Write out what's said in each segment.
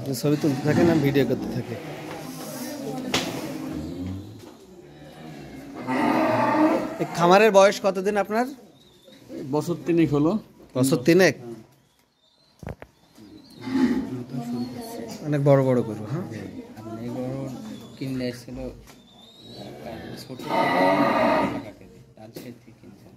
আপনি ছবি তুলতে থাকেন, আমি ভিডিও করতে থাকি। এই খামারের বয়স কতদিন আপনার? বছর 3 হলো। বছর 3? অনেক বড় বড় গরু। হ্যাঁ, আপনি গরু কিনলে এসেছিল ছোট তার সে থেকে কিনছেন।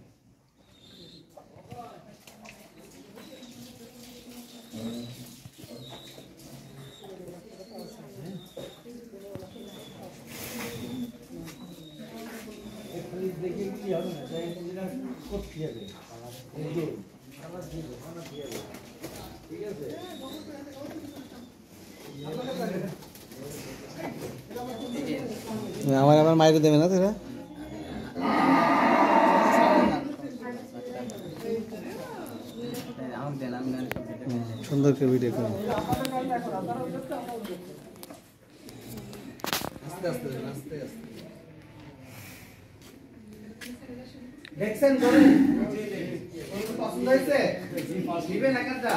আমার আবার মাইরে দেবে না তোরা? সুন্দর করে ভিডিও করুন। দেখছেন পছন্দ হয়েছে? দিবেন একটা?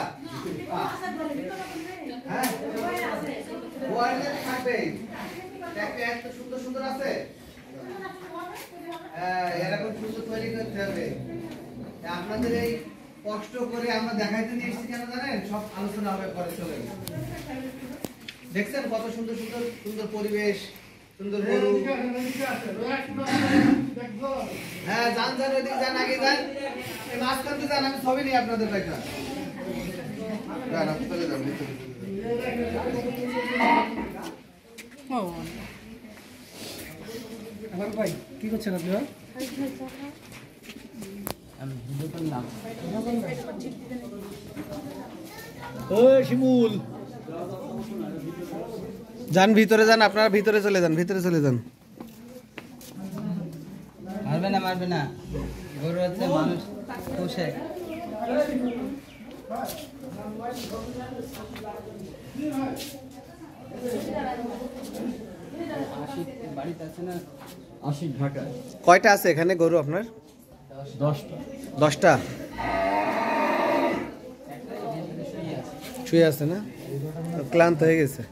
হ্যাঁ, থাকবে। এত সুন্দর সুন্দর আছে, এরকম সুন্দর তৈরি করতে হবে। আপনাদের এই কষ্ট করে আমরা দেখাইতে নিয়ে এসেছি কেন জানেন? সব আলোচনা হবে পরে, চলে দেখছেন কত সুন্দর সুন্দর সুন্দর পরিবেশ, সুন্দর গরু। হ্যাঁ, যান যান, ওইদিকে যান, আগে যান, মাছ কাটতে যান, আমি ছবি নিই আপনাদের দেখা। ভাই কি করছেন আপনি? আমি ভিডিও করলাম। শিমুল যান ভিতরে যান, আপনারা ভিতরে চলে যান, ভিতরে চলে যান। মারবে না, গরু হচ্ছে মানুষ পোষে। বাড়িতে আছে না? আশিক ঢাকায়। কয়টা আছে এখানে গরু আপনার? 10টা। 10টা শুয়ে আছে না? ক্লান্ত হয়ে গেছে।